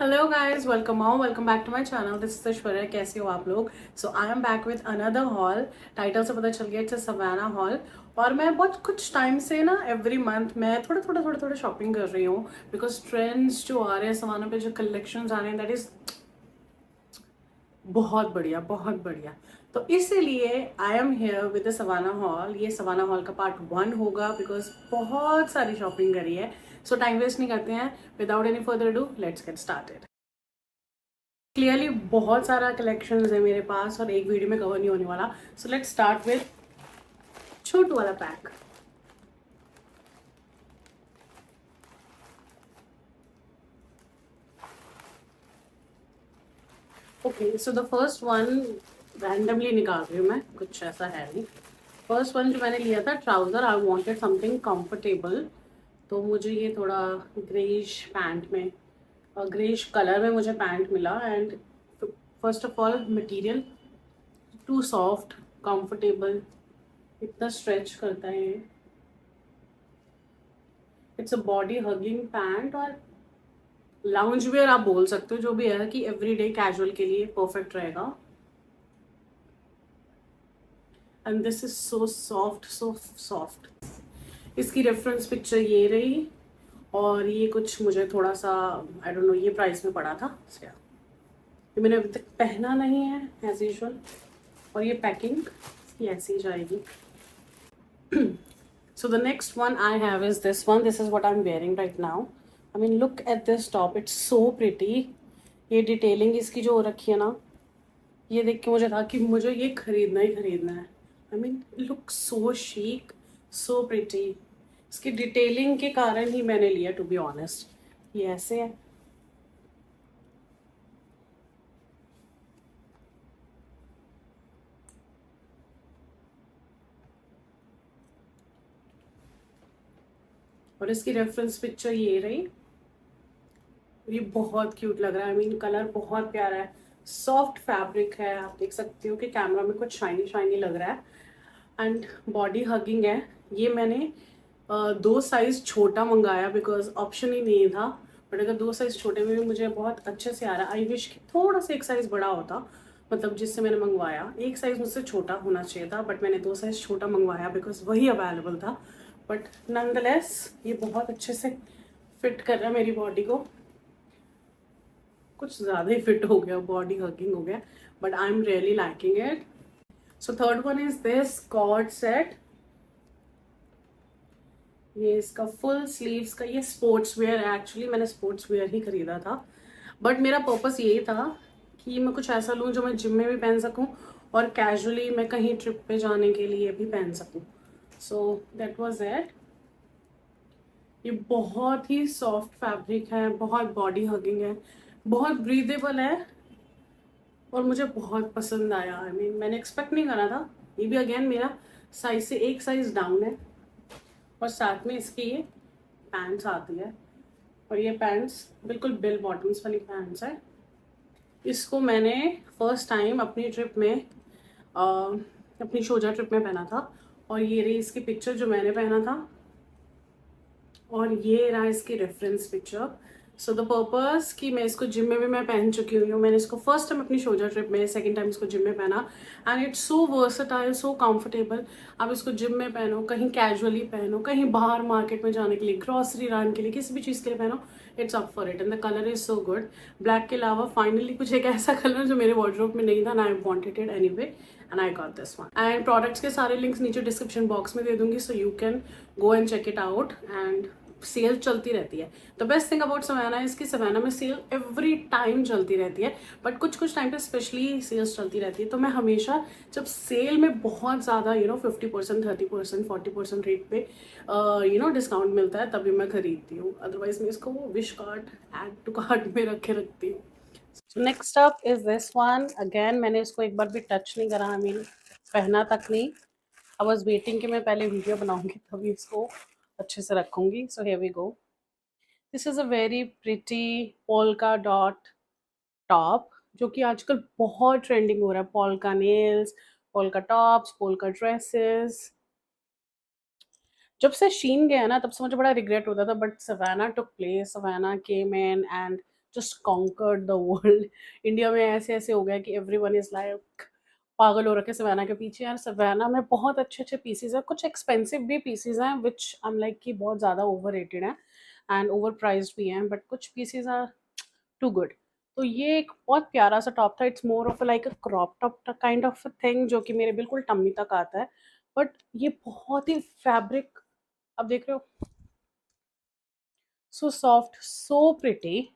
Hello guys, welcome back to my channel. This is Aishwarya. कैसे हो आप लोग? So I am back with another haul. Title से पता चल गया, इट्स सवाना हॉल। और मैं बहुत कुछ टाइम से ना एवरी मंथ मैं थोड़ा शॉपिंग कर रही हूँ, बिकॉज ट्रेंड्स जो आ रहे हैं सवाना पे, जो कलेक्शंस आ रहे हैं, दैट इज बहुत बढ़िया, बहुत बढ़िया। तो इसीलिए I am here with the Savana haul. ये सवाना हॉल का पार्ट 1 होगा, बिकॉज बहुत सारी शॉपिंग करी है। सो टाइम वेस्ट नहीं करते हैं, without any further do let's get started. Clearly बहुत सारा कलेक्शंस है मेरे पास और एक वीडियो में कवर नहीं होने वाला। सो लेट्स स्टार्ट विद छोटू वाला pack. Okay, so the first one randomly निकाल रही हूँ मैं, कुछ ऐसा है नहीं। फर्स्ट वन जो मैंने लिया था trouser, I wanted something comfortable. तो मुझे ये थोड़ा ग्रेइश पैंट में, ग्रेइश कलर में मुझे पैंट मिला। And first of all material too soft, comfortable, इतना स्ट्रेच करता है ये। It's a body hugging pant और लाउंज वेयर आप बोल सकते हो, जो भी है कि एवरीडे कैजुअल के लिए परफेक्ट रहेगा। And this is so soft, so soft. इसकी रेफरेंस पिक्चर ये रही। और ये कुछ मुझे थोड़ा सा, आई डोंट नो, ये प्राइस में पड़ा था। ये मैंने अभी तक पहना नहीं है एज यूजुअल। और ये पैकिंग इसकी ऐसी ही जाएगी। So the next one I have is this one. This is what I'm wearing right now. I mean, look at this top. It's so pretty. ये डिटेलिंग इसकी जो हो रखी है ना, ये देख के मुझे था कि मुझे ये खरीदना ही खरीदना है। I mean look so chic, so pretty. इसकी डिटेलिंग के कारण ही मैंने लिया, टू बी ऑनेस्ट। ये ऐसे है। और इसकी रेफरेंस पिक्चर ये रही। ये बहुत क्यूट लग रहा है। आई मीन कलर बहुत प्यारा है, सॉफ्ट फैब्रिक है। आप देख सकते हो कि कैमरा में कुछ शाइनी शाइनी लग रहा है। एंड बॉडी हगिंग है। ये मैंने 2 साइज छोटा मंगाया, बिकॉज ऑप्शन ही नहीं था। बट अगर 2 साइज छोटे में भी मुझे बहुत अच्छे से आ रहा है। आई विश कि थोड़ा सा एक साइज बड़ा होता, मतलब जिससे मैंने मंगवाया एक साइज मुझसे छोटा होना चाहिए था, बट मैंने 2 साइज छोटा मंगवाया बिकॉज वही अवेलेबल था। बट नॉनदलेस ये बहुत अच्छे से फिट कर रहा है मेरी बॉडी को। कुछ ज़्यादा ही फिट हो गया, बॉडी हगिंग हो गया, but I am really liking it. So third one is this cord set. ये इसका फुल स्लीव्स का, ये स्पोर्ट्स वेयर है। एक्चुअली मैंने स्पोर्ट्स वेयर ही खरीदा था, बट मेरा पर्पस यही था कि मैं कुछ ऐसा लूँ जो मैं जिम में भी पहन सकूँ और कैजुअली मैं कहीं ट्रिप पे जाने के लिए भी पहन सकूँ। So that was it. ये बहुत ही सॉफ्ट फैब्रिक है, बहुत बॉडी हगिंग है, बहुत ब्रीदेबल है और मुझे बहुत पसंद आया। आई मीन मैंने एक्सपेक्ट नहीं करा था। ये भी अगेन मेरा साइज से एक साइज डाउन है। और साथ में इसकी ये पैंट्स आती है। और ये पैंट्स बिल्कुल बेल बॉटम्स वाली पैंट्स है। इसको मैंने फर्स्ट टाइम अपनी ट्रिप में, अपनी शोजा ट्रिप में पहना था। और ये रही इसकी पिक्चर जो मैंने पहना था, और ये रहा इसकी reference picture. So the purpose कि मैं इसको जिम में भी मैं पहन चुकी हुई हूँ। मैंने इसको फर्स्ट टाइम अपनी शोजा ट्रिप में, सेकंड टाइम इसको जिम में पहना। And it's so versatile, so comfortable. आप इसको जिम में पहनो, कहीं कैजुअली पहनो, कहीं बाहर मार्केट में जाने के लिए, ग्रॉसरी रन के लिए, किसी भी चीज़ के लिए पहनो, it's up for it. And the colour is so good. Black के अलावा फाइनली कुछ एक ऐसा कलर जो मेरे वार्डरोब में नहीं था, ना I wanted it anyway, and I got this one. And products के सारे लिंक्स नीचे डिस्क्रिप्शन बॉक्स में दे दूंगी, so you can go and check it out. And sale चलती रहती है। The best thing about Savana है इसकी, सवाना में सेल एवरी टाइम चलती रहती है, बट कुछ कुछ टाइम पे स्पेशली सेल्स चलती रहती है। तो मैं हमेशा जब सेल में बहुत ज़्यादा 50%, 30%, 40% रेट पे डिस्काउंट मिलता है, तभी मैं खरीदती हूँ। अदरवाइज मैं इसको wish cart, add to cart में रखे रखती हूँ। Next up is this one. Again मैंने इसको एक बार भी टच नहीं करा, आई मीन पहना तक नहीं। आई वॉज वेटिंग कि मैं पहले वीडियो बनाऊंगी तभी इसको अच्छे से रखूंगी। So here we go. This is a very pretty polka dot top, जो कि आजकल बहुत ट्रेंडिंग हो रहा है। Polka nails, polka tops, polka dresses. जब से शीन गया ना, तब से मुझे बड़ा रिग्रेट होता था, but Savana took place, Savana came in and just conquered the world. India में ऐसे ऐसे हो गया कि एवरीवन इज लाइक पागल हो रखे सवैना के पीछे। यार सवैना में बहुत अच्छे अच्छे पीसेज हैं, कुछ एक्सपेंसिव भी पीसेज हैं विच आई एम लाइक कि बहुत ज़्यादा ओवर रेटेड हैं एंड ओवर प्राइस्ड भी हैं, बट कुछ पीसेज आर टू गुड। तो ये एक बहुत प्यारा सा टॉप था। It's more of like a crop top kind of thing जो कि मेरे बिल्कुल टम्मी तक आता है, बट ये बहुत ही फैब्रिक, अब देख रहे हो, सो सॉफ्ट सो प्रिटी।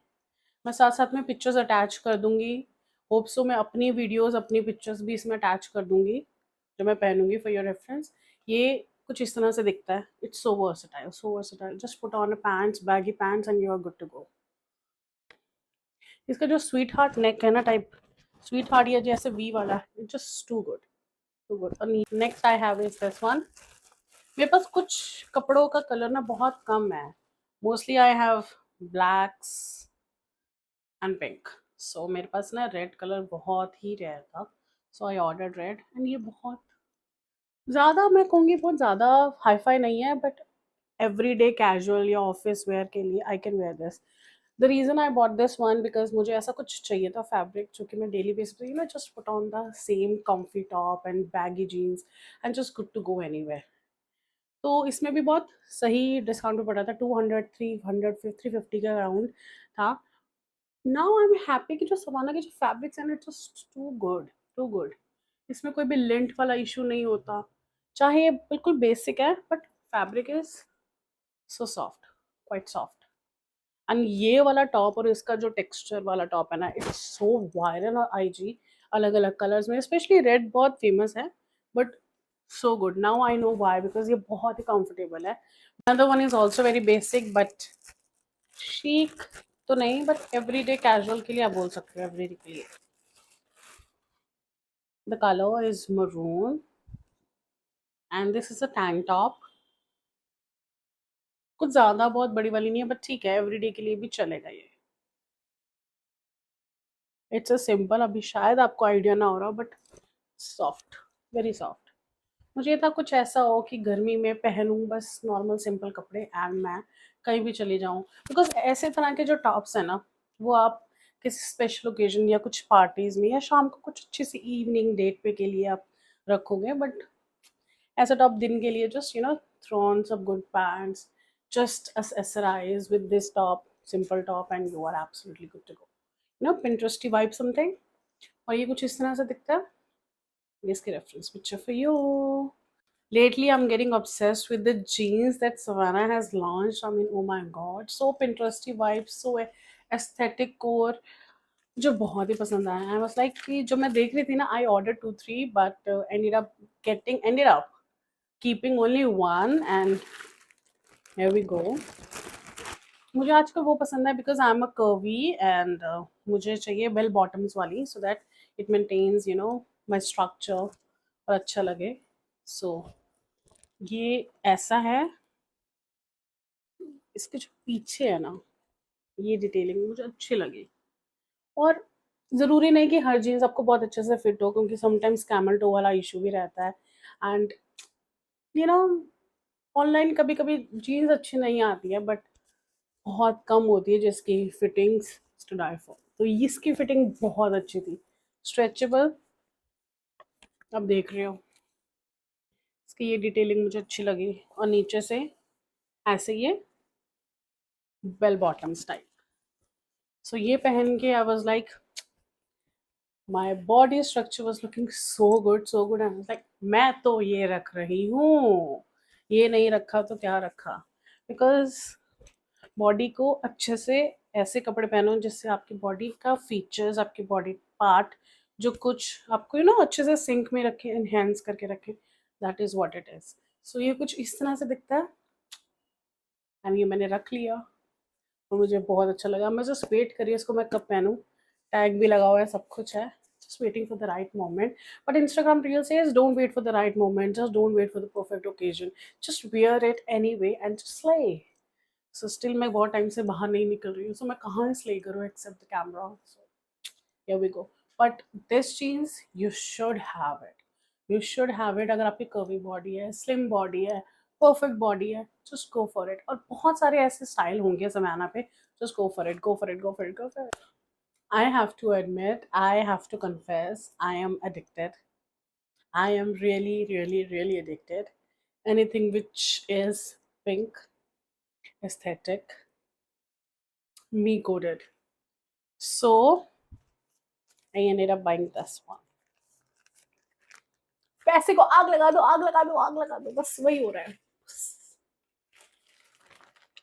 मैं साथ साथ में पिक्चर्स अटैच कर दूंगी। होप सो मैं अपनी वीडियोस अपनी पिक्चर्स भी इसमें अटैच कर दूंगी जो मैं पहनूंगी फॉर योर रेफरेंस। ये कुछ इस तरह से दिखता है। It's so versatile, so versatile. Just put on a pants, baggy pants and you are good to go. इसका जो स्वीट हार्ट नेक है ना टाइप, स्वीट हार्ट या जैसे वी वाला, it's just too good, too good. और next I have is this one. मेरे पास कुछ कपड़ों का कलर ना बहुत कम है। Mostly I have blacks and pink. So मेरे पास ना रेड कलर बहुत ही रेयर था, so I ordered red. And ये बहुत ज़्यादा, मैं कहूँगी बहुत ज़्यादा हाई फाई नहीं है, बट एवरी डे कैजुअल या ऑफिस वेयर के लिए I can wear this. The reason I bought this one because मुझे ऐसा कुछ चाहिए था फैब्रिक जो कि मैं डेली बेसिस पे just put on the same comfy top and baggy jeans and just good to go any. तो इसमें भी बहुत सही डिस्काउंट पे पड़ा था, 200 300 350 के अराउंड था। नाउ आई एम हैप्पी कि जो सवाना के जो फैब्रिक्स हैं it's just too good, too good. इसमें कोई भी लिंट वाला इशू नहीं होता, चाहे ये बिल्कुल बेसिक है but fabric is so soft, quite soft. And ये वाला टॉप और इसका जो टेक्सचर वाला टॉप है ना, इट्स सो वायरल और आईजी अलग अलग कलर्स में, स्पेशली रेड बहुत फेमस है, but so good. Now I know why, because ये बहुत ही कंफर्टेबल है। another one is also very basic but chic तो नहीं, बट एवरीडे कैजुअल के लिए आप बोल सकते हो, एवरीडे के लिए। The colour is maroon and this is a tank top. कुछ ज्यादा बहुत बड़ी वाली नहीं है, बट ठीक है, एवरीडे के लिए भी चलेगा ये। इट्स अ सिंपल, अभी शायद आपको आइडिया ना हो रहा, बट सॉफ्ट, वेरी सॉफ्ट। मुझे ये था कुछ ऐसा हो कि गर्मी में पहनूं बस नॉर्मल सिंपल कपड़े एंड मैं कहीं भी चली जाऊं, बिकॉज ऐसे तरह के जो टॉप्स हैं ना, वो आप किसी स्पेशल ओकेजन या कुछ पार्टीज में या शाम को कुछ अच्छी सी इवनिंग डेट पे के लिए आप रखोगे, बट ऐसा टॉप दिन के लिए just throw on some good pants, just accessorize with this top, simple top, and you are absolutely good to go. Pinteresty vibe something। और ये कुछ इस तरह से दिखता है। इसकी reference picture for you. Lately, I'm getting obsessed with the jeans that Savannah has launched. I mean, oh my god, so Pinteresty vibes, so aesthetic core, जो बहुत ही पसंद आया। I was like कि जो मैं देख रही थी ना, I ordered 2 3 but ended up keeping only one and here we go। मुझे आजकल वो पसंद है because I am a curvy एंड मुझे चाहिए बेल बॉटम्स वाली, so that it maintains my structure और अच्छा लगे। सो ये ऐसा है। इसके जो पीछे है ना, ये डिटेलिंग मुझे अच्छी लगी। और ज़रूरी नहीं कि हर जीन्स आपको बहुत अच्छे से फिट हो, क्योंकि समटाइम्स कैमल टो वाला इशू भी रहता है। एंड यू नो ऑनलाइन कभी कभी जीन्स अच्छी नहीं आती है, बट बहुत कम होती है जिसकी फिटिंग्स टू डाई फॉर। तो इसकी फिटिंग बहुत अच्छी थी, स्ट्रेचेबल। अब देख रहे हो, इसकी ये डिटेलिंग मुझे अच्छी लगी, और नीचे से ऐसे ये बेल बॉटम स्टाइल। सो ये पहन के I was like my body structure was looking so good, so good. And like मैं तो ये रख रही हूँ, ये नहीं रखा तो क्या रखा। बिकॉज बॉडी को अच्छे से ऐसे कपड़े पहनो जिससे आपकी बॉडी का फीचर्स, आपकी बॉडी पार्ट जो कुछ आपको अच्छे से सिंक में रखे, एनहेंस करके रखे, that is what it is. So ये कुछ इस तरह से दिखता है एंड ये मैंने रख लिया और मुझे बहुत अच्छा लगा। मैं जस्ट वेट करिए इसको मैं कब पहनूँ, टैग भी लगा हुआ है, सब कुछ है, just waiting for the right moment. But Instagram reel says don't wait for the right moment, just don't wait for the perfect occasion, just wear it anyway and just slay। So still मैं बहुत time से बाहर नहीं निकल रही हूँ, सो मैं कहाँ स्ले करूँ except the camera. So here we go. But this jeans you should have it, you should have it. अगर आपकी कर्वी बॉडी है, स्लिम बॉडी है, परफेक्ट बॉडी है, जस्ट गो फॉर इट। और बहुत सारे ऐसे स्टाइल होंगे ज़माना पे Just go for it, go for it, go for it, go for it. I have to admit, I have to confess, I am addicted. I am really, really, really addicted. Anything which is pink, aesthetic, me coded. So I ended up buying this one. पैसे को आग लगा दो, आग लगा दो, आग लगा दो, बस वही हो रहा है. बस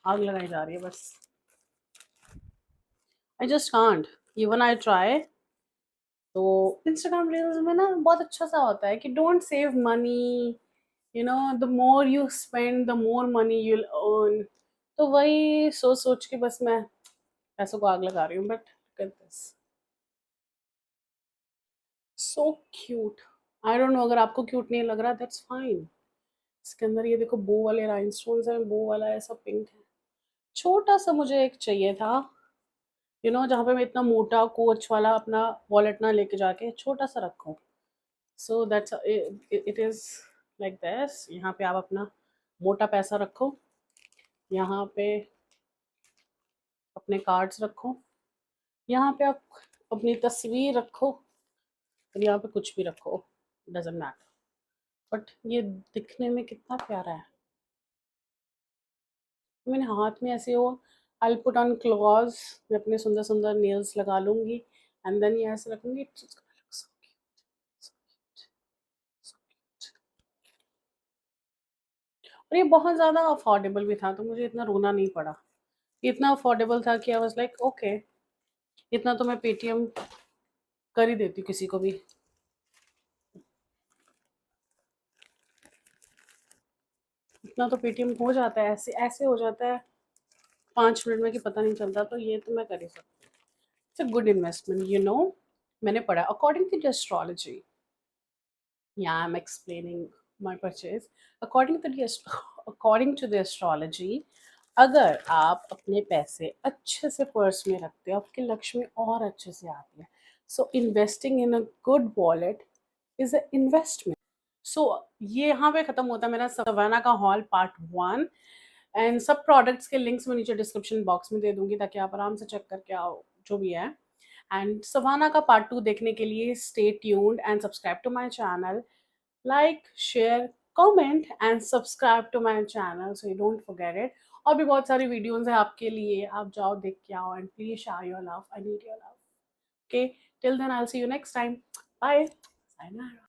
आग लगाई जा रही है बस. I just can't. Even I try. तो इंस्टाग्राम रील्स में ना बहुत अच्छा सा होता है कि don't save money, you know, the more you spend the more money you'll earn. तो वही सोच सोच के बस मैं पैसों को आग लगा रही हूँ. But look at this, so cute. I don't know, अगर आपको क्यूट नहीं लग रहा दैट्स फाइन. इसके अंदर ये देखो बो वाले राइनस्टोन्स हैं, बो वाला ऐसा पिंक है. छोटा सा मुझे एक चाहिए था, जहाँ पे मैं इतना मोटा कोच वाला अपना वॉलेट ना लेके जाके छोटा सा रखूँ. So that's it is like this. यहाँ पे आप अपना मोटा पैसा रखो, यहाँ पे अपने कार्ड्स रखो, यहाँ पे आप अपनी तस्वीर रखो, और यहाँ पे कुछ भी रखो, डजेंट मैटर. बट ये दिखने में कितना प्यारा है. मैंने हाथ में ऐसे हो, आई पुट ऑन क्लॉज, मैं अपने सुंदर सुंदर नेल्स लगा लूँगी, एंड देन ये ऐसे रखूँगी. It's gonna look so cute, so cute, so cute. और ये बहुत ज़्यादा अफोर्डेबल भी था, तो मुझे इतना रोना नहीं पड़ा. ये इतना अफोर्डेबल था कि आई वाज लाइक ओके, इतना तो मैं पेटीएम कर ही देती हूँ किसी को भी. इतना तो पेटीएम हो जाता है, ऐसे ऐसे हो जाता है 5 मिनट में कि पता नहीं चलता. तो ये तो मैं कर ही सकती हूँ. इट्स अ गुड इन्वेस्टमेंट, मैंने पढ़ा according to the astrology. Yeah, I'm explaining my purchase. According to the astrology, अगर आप अपने पैसे अच्छे से पर्स में रखते हो, आपकी लक्ष्मी और अच्छे से आती है. So investing in a good wallet is a investment. So ये यहाँ पे ख़त्म होता है मेरा सवाना का हॉल पार्ट 1. एंड सब प्रोडक्ट्स के लिंक्स मैं नीचे डिस्क्रिप्शन बॉक्स में दे दूंगी, ताकि आप आराम से चेक करके आओ जो भी है. एंड सवाना का पार्ट 2 देखने के लिए stay tuned and subscribe to my channel. Like, share, comment and subscribe to my channel so you don't forget it. और भी बहुत सारी वीडियोस हैं आपके लिए, आप जाओ देख के आओ. And please share your love, I need your love. Okay, till then I'll see you next time. Bye. Sayonara.